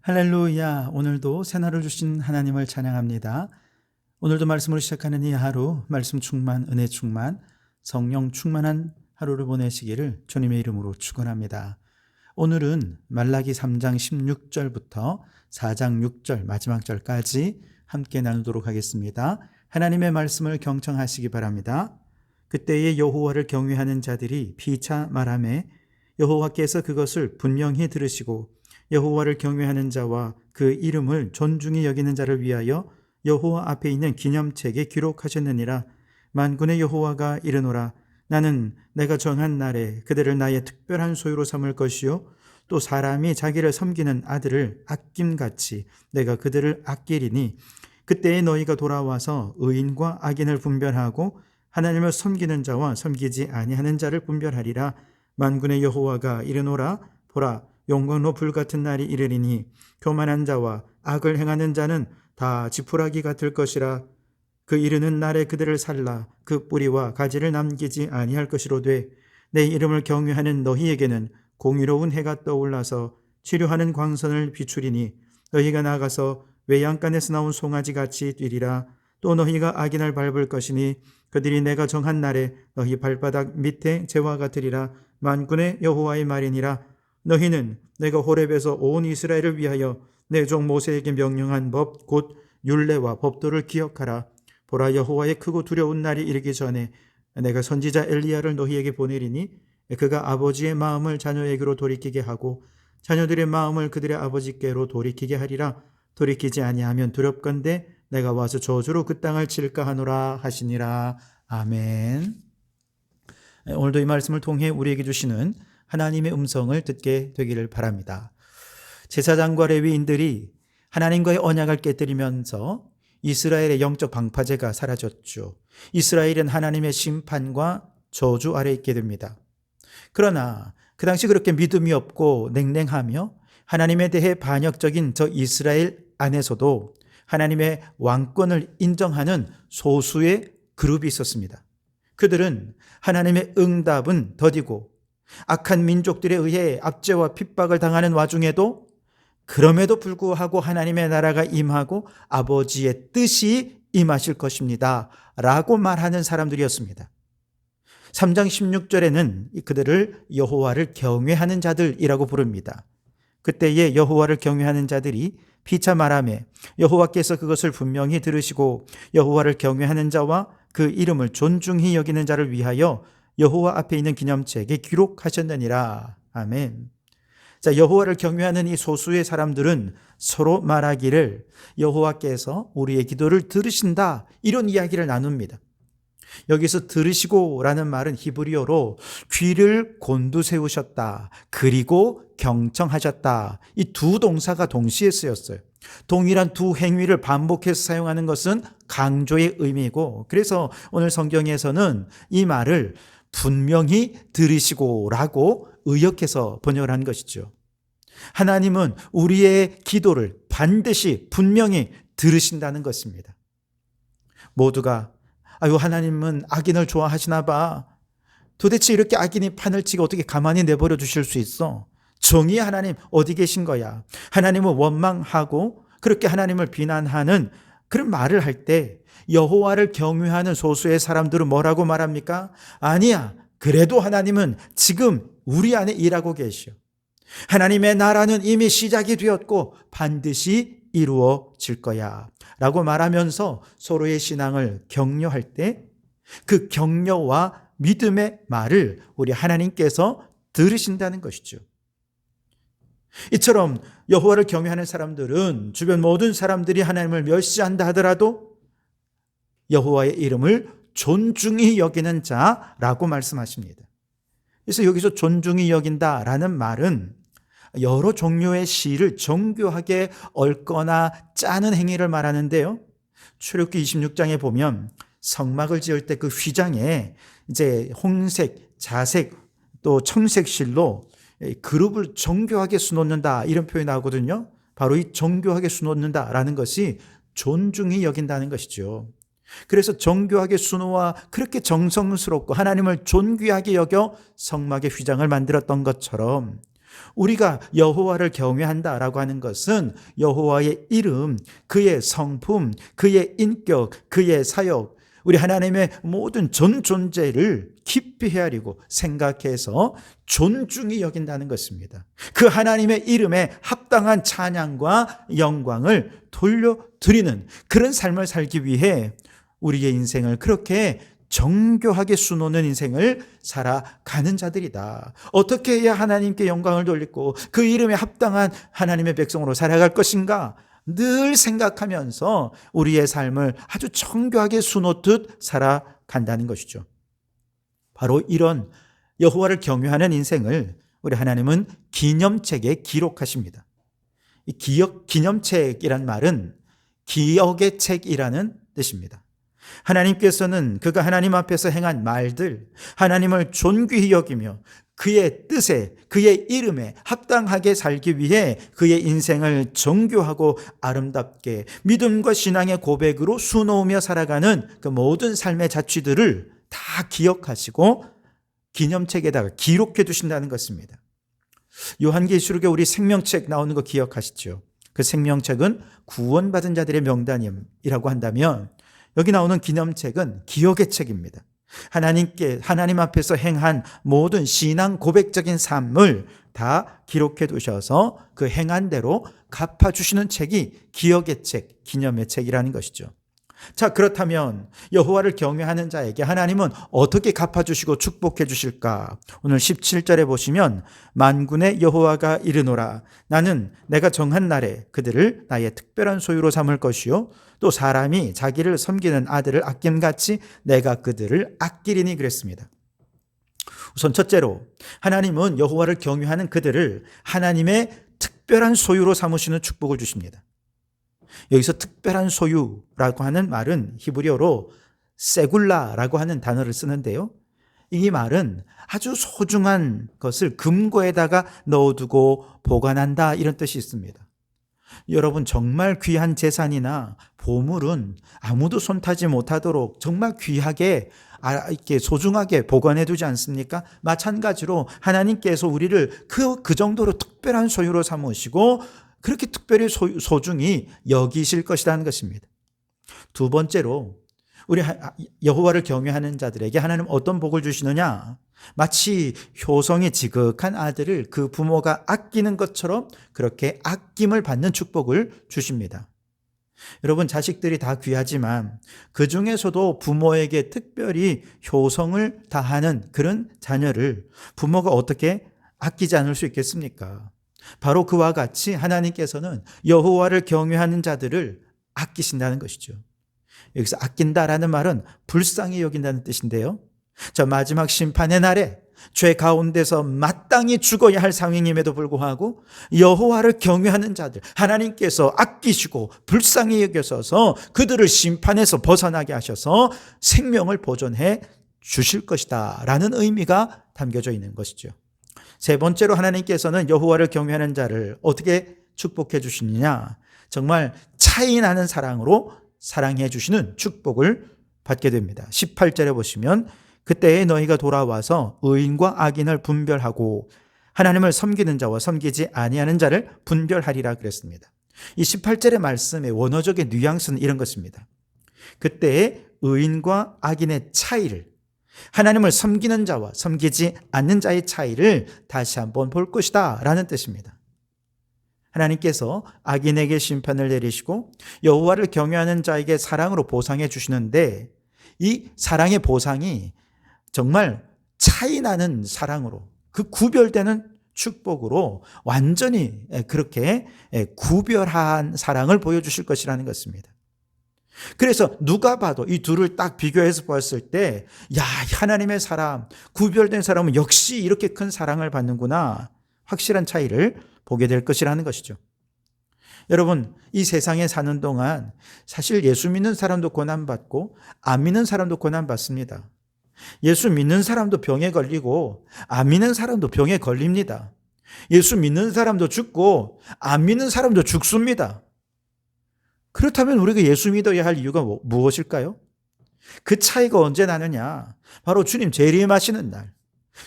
할렐루야. 오늘도 새날을 주신 하나님을 찬양합니다. 오늘도 말씀으로 시작하는 이 하루, 말씀 충만, 은혜 충만, 성령 충만한 하루를 보내시기를 주님의 이름으로 축원합니다. 오늘은 말라기 3장 16절부터 4장 6절 마지막 절까지 함께 나누도록 하겠습니다. 하나님의 말씀을 경청하시기 바랍니다. 그때에 여호와를 경외하는 자들이 피차 말하매 여호와께서 그것을 분명히 들으시고 여호와를 경외하는 자와 그 이름을 존중히 여기는 자를 위하여 여호와 앞에 있는 기념책에 기록하셨느니라. 만군의 여호와가 이르노라. 나는 내가 정한 날에 그들을 나의 특별한 소유로 삼을 것이요 또 사람이 자기를 섬기는 아들을 아낌같이 내가 그들을 아끼리니 그때에 너희가 돌아와서 의인과 악인을 분별하고 하나님을 섬기는 자와 섬기지 아니하는 자를 분별하리라. 만군의 여호와가 이르노라. 보라, 용광로 불같은 날이 이르리니 교만한 자와 악을 행하는 자는 다 지푸라기 같을 것이라. 그 이르는 날에 그들을 살라 그 뿌리와 가지를 남기지 아니할 것이로되 내 이름을 경외하는 너희에게는 공의로운 해가 떠올라서 치료하는 광선을 비추리니 너희가 나가서 외양간에서 나온 송아지같이 뛰리라. 또 너희가 악인을 밟을 것이니 그들이 내가 정한 날에 너희 발바닥 밑에 재와 같으리라. 만군의 여호와의 말이니라. 너희는 내가 호렙에서 온 이스라엘을 위하여 내 종 모세에게 명령한 법 곧 율례와 법도를 기억하라. 보라, 여호와의 크고 두려운 날이 이르기 전에 내가 선지자 엘리야를 너희에게 보내리니 그가 아버지의 마음을 자녀에게로 돌이키게 하고 자녀들의 마음을 그들의 아버지께로 돌이키게 하리라. 돌이키지 아니하면 두렵건대 내가 와서 저주로 그 땅을 칠까 하노라 하시니라. 아멘. 오늘도 이 말씀을 통해 우리에게 주시는 하나님의 음성을 듣게 되기를 바랍니다. 제사장과 레위인들이 하나님과의 언약을 깨뜨리면서 이스라엘의 영적 방파제가 사라졌죠. 이스라엘은 하나님의 심판과 저주 아래 있게 됩니다. 그러나 그 당시 그렇게 믿음이 없고 냉랭하며 하나님에 대해 반역적인 저 이스라엘 안에서도 하나님의 왕권을 인정하는 소수의 그룹이 있었습니다. 그들은 하나님의 응답은 더디고 악한 민족들에 의해 압제와 핍박을 당하는 와중에도 그럼에도 불구하고 하나님의 나라가 임하고 아버지의 뜻이 임하실 것입니다 라고 말하는 사람들이었습니다. 3장 16절에는 그들을 여호와를 경외하는 자들이라고 부릅니다. 그때에 여호와를 경외하는 자들이 피차 말하매 여호와께서 그것을 분명히 들으시고 여호와를 경외하는 자와 그 이름을 존중히 여기는 자를 위하여 여호와 앞에 있는 기념책에 기록하셨느니라. 아멘. 자, 여호와를 경외하는 이 소수의 사람들은 서로 말하기를 여호와께서 우리의 기도를 들으신다, 이런 이야기를 나눕니다. 여기서 들으시고라는 말은 히브리어로 귀를 곤두세우셨다, 그리고 경청하셨다, 이 두 동사가 동시에 쓰였어요. 동일한 두 행위를 반복해서 사용하는 것은 강조의 의미이고, 그래서 오늘 성경에서는 이 말을 분명히 들으시고라고 의역해서 번역을 한 것이죠. 하나님은 우리의 기도를 반드시 분명히 들으신다는 것입니다. 모두가 아유, 하나님은 악인을 좋아하시나 봐. 도대체 이렇게 악인이 판을 치고 어떻게 가만히 내버려 두실 수 있어? 정의의 하나님 어디 계신 거야? 하나님을 원망하고 그렇게 하나님을 비난하는 그런 말을 할 때 여호와를 경외하는 소수의 사람들은 뭐라고 말합니까? 아니야, 그래도 하나님은 지금 우리 안에 일하고 계셔. 하나님의 나라는 이미 시작이 되었고 반드시 이루어질 거야 라고 말하면서 서로의 신앙을 격려할 때 그 격려와 믿음의 말을 우리 하나님께서 들으신다는 것이죠. 이처럼 여호와를 경외하는 사람들은 주변 모든 사람들이 하나님을 멸시한다 하더라도 여호와의 이름을 존중히 여기는 자라고 말씀하십니다. 그래서 여기서 존중히 여긴다라는 말은 여러 종류의 시를 정교하게 얽거나 짜는 행위를 말하는데요. 출애굽기 26장에 보면 성막을 지을 때 그 휘장에 이제 홍색, 자색, 또 청색 실로 그룹을 정교하게 수놓는다, 이런 표현이 나오거든요. 바로 이 정교하게 수놓는다라는 것이 존중히 여긴다는 것이죠. 그래서 정교하게 수놓아 그렇게 정성스럽고 하나님을 존귀하게 여겨 성막의 휘장을 만들었던 것처럼 우리가 여호와를 경외한다라고 하는 것은 여호와의 이름, 그의 성품, 그의 인격, 그의 사역, 우리 하나님의 모든 전 존재를 깊이 헤아리고 생각해서 존중히 여긴다는 것입니다. 그 하나님의 이름에 합당한 찬양과 영광을 돌려드리는 그런 삶을 살기 위해 우리의 인생을 그렇게 정교하게 수놓는 인생을 살아가는 자들이다. 어떻게 해야 하나님께 영광을 돌리고 그 이름에 합당한 하나님의 백성으로 살아갈 것인가? 늘 생각하면서 우리의 삶을 아주 정교하게 수놓듯 살아간다는 것이죠. 바로 이런 여호와를 경외하는 인생을 우리 하나님은 기념책에 기록하십니다. 이 기념책이란 말은 기억의 책이라는 뜻입니다. 하나님께서는 그가 하나님 앞에서 행한 말들, 하나님을 존귀히 여기며 그의 뜻에, 그의 이름에 합당하게 살기 위해 그의 인생을 정교하고 아름답게 믿음과 신앙의 고백으로 수놓으며 살아가는 그 모든 삶의 자취들을 다 기억하시고 기념책에다가 기록해 두신다는 것입니다. 요한계시록에 우리 생명책 나오는 거 기억하시죠? 그 생명책은 구원받은 자들의 명단이라고 한다면 여기 나오는 기념책은 기억의 책입니다. 하나님 앞에서 행한 모든 신앙 고백적인 삶을 다 기록해 두셔서 그 행한 대로 갚아주시는 책이 기억의 책, 기념의 책이라는 것이죠. 자, 그렇다면 여호와를 경외하는 자에게 하나님은 어떻게 갚아주시고 축복해 주실까? 오늘 17절에 보시면 만군의 여호와가 이르노라. 나는 내가 정한 날에 그들을 나의 특별한 소유로 삼을 것이요 또 사람이 자기를 섬기는 아들을 아낌같이 내가 그들을 아끼리니 그랬습니다. 우선 첫째로 하나님은 여호와를 경외하는 그들을 하나님의 특별한 소유로 삼으시는 축복을 주십니다. 여기서 특별한 소유라고 하는 말은 히브리어로 세굴라라고 하는 단어를 쓰는데요. 이 말은 아주 소중한 것을 금고에다가 넣어두고 보관한다 이런 뜻이 있습니다. 여러분, 정말 귀한 재산이나 보물은 아무도 손타지 못하도록 정말 귀하게 이렇게 소중하게 보관해 두지 않습니까? 마찬가지로 하나님께서 우리를 그 정도로 특별한 소유로 삼으시고 그렇게 특별히 소중히 여기실 것이라는 것입니다. 두 번째로 우리 여호와를 경외하는 자들에게 하나님 어떤 복을 주시느냐? 마치 효성이 지극한 아들을 그 부모가 아끼는 것처럼 그렇게 아낌을 받는 축복을 주십니다. 여러분, 자식들이 다 귀하지만 그 중에서도 부모에게 특별히 효성을 다하는 그런 자녀를 부모가 어떻게 아끼지 않을 수 있겠습니까? 바로 그와 같이 하나님께서는 여호와를 경외하는 자들을 아끼신다는 것이죠. 여기서 아낀다라는 말은 불쌍히 여긴다는 뜻인데요. 저 마지막 심판의 날에 죄 가운데서 마땅히 죽어야 할 상황임에도 불구하고 여호와를 경외하는 자들, 하나님께서 아끼시고 불쌍히 여겨서 그들을 심판에서 벗어나게 하셔서 생명을 보존해 주실 것이다 라는 의미가 담겨져 있는 것이죠. 세 번째로 하나님께서는 여호와를 경외하는 자를 어떻게 축복해 주시느냐? 정말 차이 나는 사랑으로 사랑해 주시는 축복을 받게 됩니다. 18절에 보시면 그때에 너희가 돌아와서 의인과 악인을 분별하고 하나님을 섬기는 자와 섬기지 아니하는 자를 분별하리라 그랬습니다. 이 18절의 말씀의 원어적인 뉘앙스는 이런 것입니다. 그때에 의인과 악인의 차이를, 하나님을 섬기는 자와 섬기지 않는 자의 차이를 다시 한번 볼 것이다 라는 뜻입니다. 하나님께서 악인에게 심판을 내리시고 여호와를 경외하는 자에게 사랑으로 보상해 주시는데 이 사랑의 보상이 정말 차이 나는 사랑으로, 그 구별되는 축복으로 완전히 그렇게 구별한 사랑을 보여주실 것이라는 것입니다. 그래서 누가 봐도 이 둘을 딱 비교해서 보았을 때, 야, 하나님의 사람, 구별된 사람은 역시 이렇게 큰 사랑을 받는구나, 확실한 차이를 보게 될 것이라는 것이죠. 여러분, 이 세상에 사는 동안 사실 예수 믿는 사람도 고난받고 안 믿는 사람도 고난받습니다. 예수 믿는 사람도 병에 걸리고 안 믿는 사람도 병에 걸립니다. 예수 믿는 사람도 죽고 안 믿는 사람도 죽습니다. 그렇다면 우리가 예수 믿어야 할 이유가 무엇일까요? 그 차이가 언제 나느냐? 바로 주님 재림하시는 날,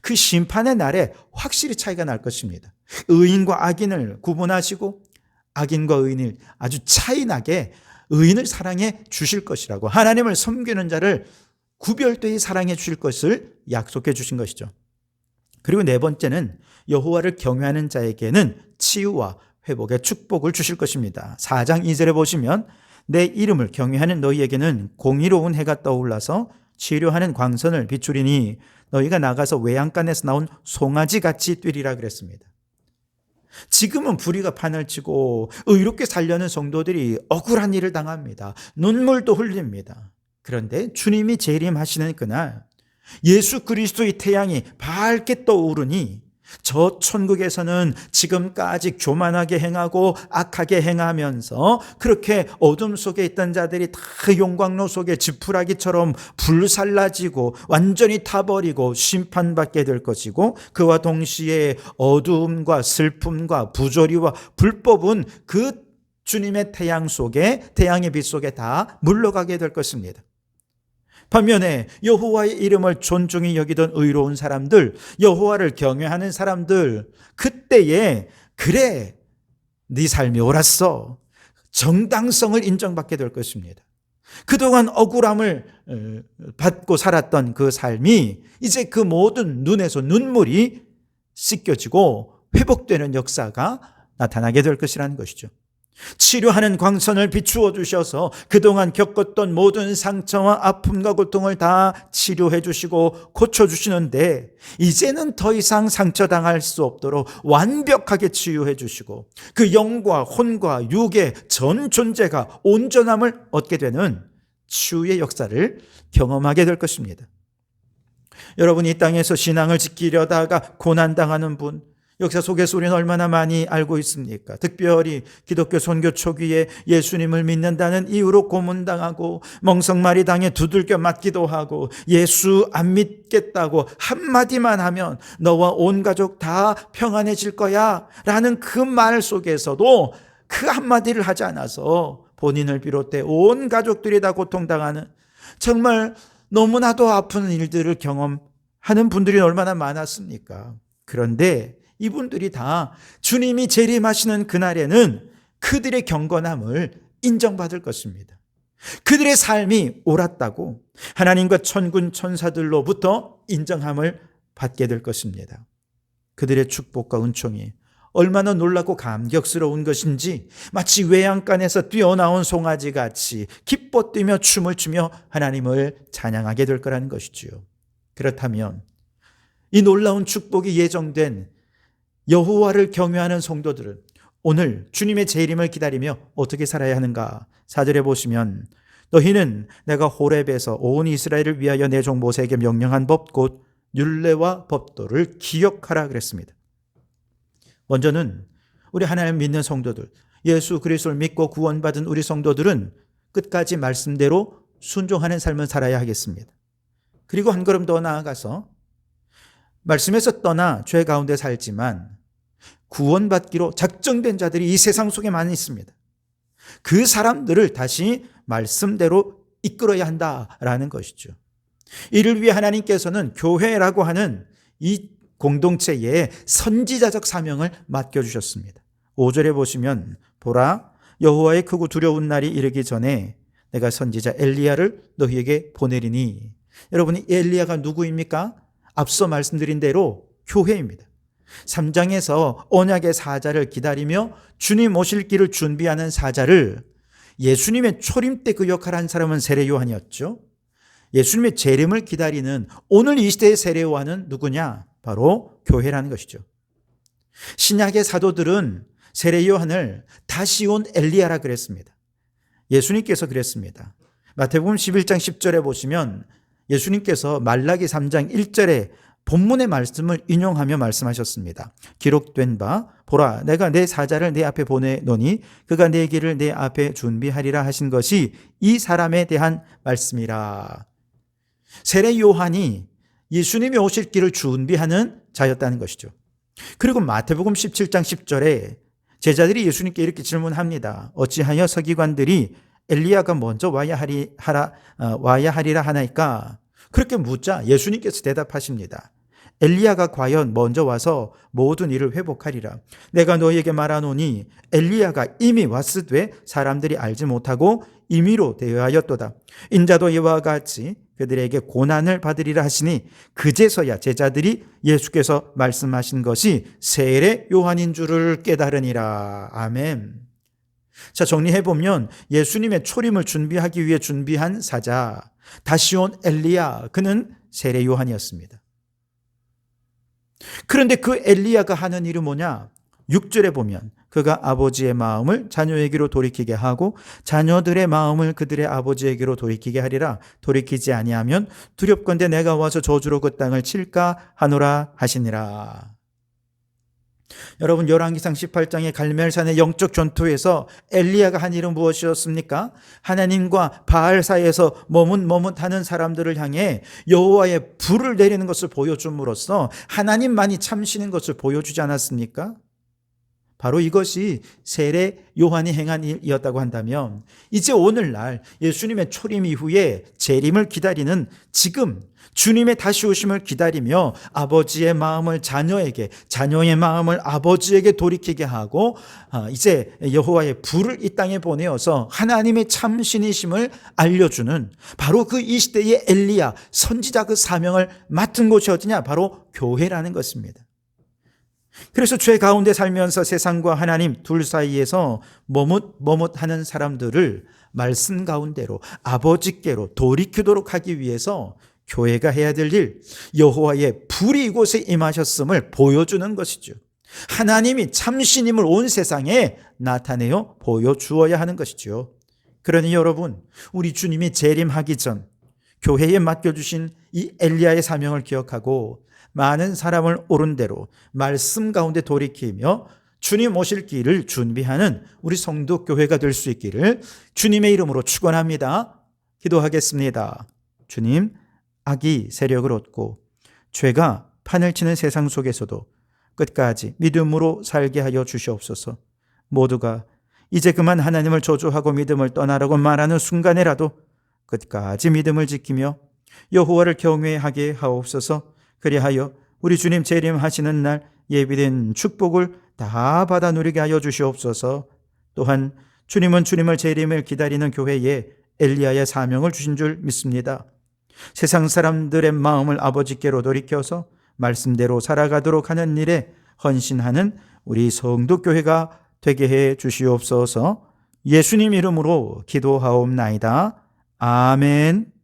그 심판의 날에 확실히 차이가 날 것입니다. 의인과 악인을 구분하시고 악인과 의인을 아주 차이나게 의인을 사랑해 주실 것이라고, 하나님을 섬기는 자를 구별되이 사랑해 주실 것을 약속해 주신 것이죠. 그리고 네 번째는 여호와를 경외하는 자에게는 치유와 회복의 축복을 주실 것입니다. 4장 2절에 보시면 내 이름을 경외하는 너희에게는 공의로운 해가 떠올라서 치료하는 광선을 비추리니 너희가 나가서 외양간에서 나온 송아지같이 뛰리라 그랬습니다. 지금은 불의가 판을 치고 의롭게 살려는 성도들이 억울한 일을 당합니다. 눈물도 흘립니다. 그런데 주님이 재림하시는 그날 예수 그리스도의 태양이 밝게 떠오르니 저 천국에서는 지금까지 교만하게 행하고 악하게 행하면서 그렇게 어둠 속에 있던 자들이 다 용광로 속에 지푸라기처럼 불살라지고 완전히 타버리고 심판받게 될 것이고, 그와 동시에 어두움과 슬픔과 부조리와 불법은 그 주님의 태양 속에, 태양의 빛 속에 다 물러가게 될 것입니다. 반면에 여호와의 이름을 존중히 여기던 의로운 사람들, 여호와를 경외하는 사람들, 그때에 그래 네 삶이 옳았어, 정당성을 인정받게 될 것입니다. 그동안 억울함을 받고 살았던 그 삶이 이제 그 모든 눈에서 눈물이 씻겨지고 회복되는 역사가 나타나게 될 것이라는 것이죠. 치료하는 광선을 비추어 주셔서 그동안 겪었던 모든 상처와 아픔과 고통을 다 치료해 주시고 고쳐 주시는데, 이제는 더 이상 상처당할 수 없도록 완벽하게 치유해 주시고 그 영과 혼과 육의 전 존재가 온전함을 얻게 되는 치유의 역사를 경험하게 될 것입니다. 여러분이 이 땅에서 신앙을 지키려다가 고난당하는 분, 역사 속에서 우리는 얼마나 많이 알고 있습니까? 특별히 기독교 선교 초기에 예수님을 믿는다는 이유로 고문당하고 멍석말이 당해 두들겨 맞기도 하고, 예수 안 믿겠다고 한마디만 하면 너와 온 가족 다 평안해질 거야 라는 그 말 속에서도 그 한마디를 하지 않아서 본인을 비롯해 온 가족들이 다 고통당하는, 정말 너무나도 아픈 일들을 경험하는 분들이 얼마나 많았습니까? 그런데 이분들이 다 주님이 재림하시는 그날에는 그들의 경건함을 인정받을 것입니다. 그들의 삶이 옳았다고 하나님과 천군 천사들로부터 인정함을 받게 될 것입니다. 그들의 축복과 은총이 얼마나 놀랍고 감격스러운 것인지 마치 외양간에서 뛰어나온 송아지같이 기뻐 뛰며 춤을 추며 하나님을 찬양하게 될 거라는 것이지요. 그렇다면 이 놀라운 축복이 예정된 여호와를 경외하는 성도들은 오늘 주님의 재림을 기다리며 어떻게 살아야 하는가? 4절에 보시면 너희는 내가 호렙에서 온 이스라엘을 위하여 내 종 모세에게 명령한 법 곧 율례와 법도를 기억하라 그랬습니다. 먼저는 우리 하나님 믿는 성도들, 예수 그리스도를 믿고 구원받은 우리 성도들은 끝까지 말씀대로 순종하는 삶을 살아야 하겠습니다. 그리고 한 걸음 더 나아가서 말씀에서 떠나 죄 가운데 살지만 구원받기로 작정된 자들이 이 세상 속에 많이 있습니다. 그 사람들을 다시 말씀대로 이끌어야 한다라는 것이죠. 이를 위해 하나님께서는 교회라고 하는 이 공동체에 선지자적 사명을 맡겨주셨습니다. 5절에 보시면 보라, 여호와의 크고 두려운 날이 이르기 전에 내가 선지자 엘리야를 너희에게 보내리니. 여러분이 엘리야가 누구입니까? 앞서 말씀드린 대로 교회입니다. 3장에서 언약의 사자를 기다리며 주님 오실 길을 준비하는 사자를, 예수님의 초림 때 그 역할을 한 사람은 세례 요한이었죠. 예수님의 재림을 기다리는 오늘 이 시대의 세례 요한은 누구냐? 바로 교회라는 것이죠. 신약의 사도들은 세례 요한을 다시 온 엘리야라 그랬습니다. 예수님께서 그랬습니다. 마태복음 11장 10절에 보시면 예수님께서 말라기 3장 1절에 본문의 말씀을 인용하며 말씀하셨습니다. 기록된 바 보라, 내가 내 사자를 내 앞에 보내노니 그가 내 길을 내 앞에 준비하리라 하신 것이 이 사람에 대한 말씀이라. 세례 요한이 예수님이 오실 길을 준비하는 자였다는 것이죠. 그리고 마태복음 17장 10절에 제자들이 예수님께 이렇게 질문합니다. 어찌하여 서기관들이 엘리야가 먼저 와야 하리라 하나이까? 그렇게 묻자 예수님께서 대답하십니다. 엘리야가 과연 먼저 와서 모든 일을 회복하리라. 내가 너희에게 말하노니 엘리야가 이미 왔으되 사람들이 알지 못하고 임의로 대하였도다. 인자도 이와 같이 그들에게 고난을 받으리라 하시니 그제서야 제자들이 예수께서 말씀하신 것이 세례 요한인 줄을 깨달으니라. 아멘. 자, 정리해보면 예수님의 초림을 준비하기 위해 준비한 사자, 다시 온 엘리야, 그는 세례 요한이었습니다. 그런데 그 엘리야가 하는 일은 뭐냐? 6절에 보면 그가 아버지의 마음을 자녀에게로 돌이키게 하고 자녀들의 마음을 그들의 아버지에게로 돌이키게 하리라. 돌이키지 아니하면 두렵건대 내가 와서 저주로 그 땅을 칠까 하노라 하시니라. 여러분, 열왕기상 18장의 갈멜산의 영적 전투에서 엘리야가 한 일은 무엇이었습니까? 하나님과 바알 사이에서 머뭇머뭇하는 사람들을 향해 여호와의 불을 내리는 것을 보여줌으로써 하나님만이 참신인 것을 보여주지 않았습니까? 바로 이것이 세례 요한이 행한 일이었다고 한다면, 이제 오늘날 예수님의 초림 이후에 재림을 기다리는 지금 주님의 다시 오심을 기다리며 아버지의 마음을 자녀에게, 자녀의 마음을 아버지에게 돌이키게 하고 이제 여호와의 불을 이 땅에 보내어서 하나님의 참신이심을 알려주는 바로 그 이 시대의 엘리야 선지자 그 사명을 맡은 곳이 어디냐? 바로 교회라는 것입니다. 그래서 죄 가운데 살면서 세상과 하나님 둘 사이에서 머뭇머뭇하는 사람들을 말씀 가운데로 아버지께로 돌이키도록 하기 위해서 교회가 해야 될 일, 여호와의 불이 이곳에 임하셨음을 보여주는 것이죠. 하나님이 참신임을 온 세상에 나타내어 보여주어야 하는 것이죠. 그러니 여러분, 우리 주님이 재림하기 전 교회에 맡겨주신 이 엘리야의 사명을 기억하고 많은 사람을 옳은 대로 말씀 가운데 돌이키며 주님 오실 길을 준비하는 우리 성도 교회가 될 수 있기를 주님의 이름으로 축원합니다. 기도하겠습니다. 주님, 악이 세력을 얻고 죄가 판을 치는 세상 속에서도 끝까지 믿음으로 살게 하여 주시옵소서. 모두가 이제 그만 하나님을 저주하고 믿음을 떠나라고 말하는 순간에라도 끝까지 믿음을 지키며 여호와를 경외하게 하옵소서. 그리하여 우리 주님 재림하시는 날 예비된 축복을 다 받아 누리게 하여 주시옵소서. 또한 주님은 주님을 재림을 기다리는 교회에 엘리야의 사명을 주신 줄 믿습니다. 세상 사람들의 마음을 아버지께로 돌이켜서 말씀대로 살아가도록 하는 일에 헌신하는 우리 성도교회가 되게 해 주시옵소서. 예수님 이름으로 기도하옵나이다. 아멘.